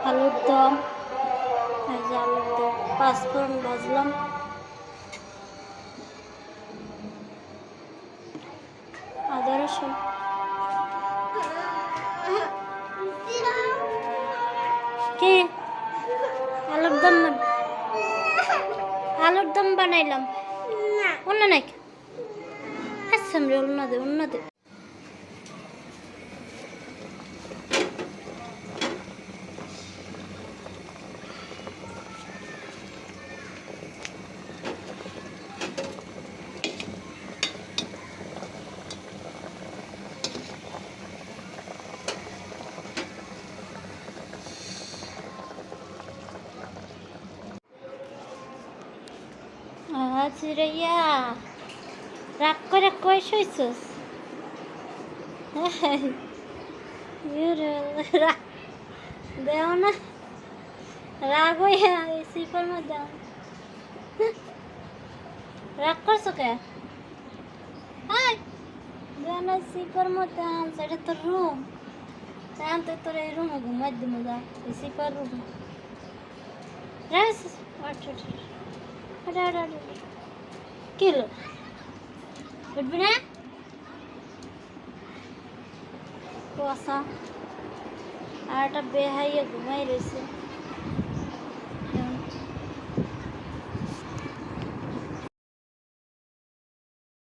আলুর দম, এই যে আলুর দম, পাঁচফোড়ন ভাজলাম। আদা রসুন কি আলুর দম বানাইলাম অন্য নাকি আসামরে অন্য দে চিড়াইয়া রাগ করে কই শুইছস? দেও না রাগ হইয়া সিপের মধ্যে রাগ করছো কে? দেও না সিপের মধ্যে সেটা তোর রুম, তো তোর এই রুমে ঘুমাই দিব যা, এই সিপার রুমে কি হলো উঠবি না? কুয়াশা আর একটা বেহাইয়া ঘুমাই রয়েছে।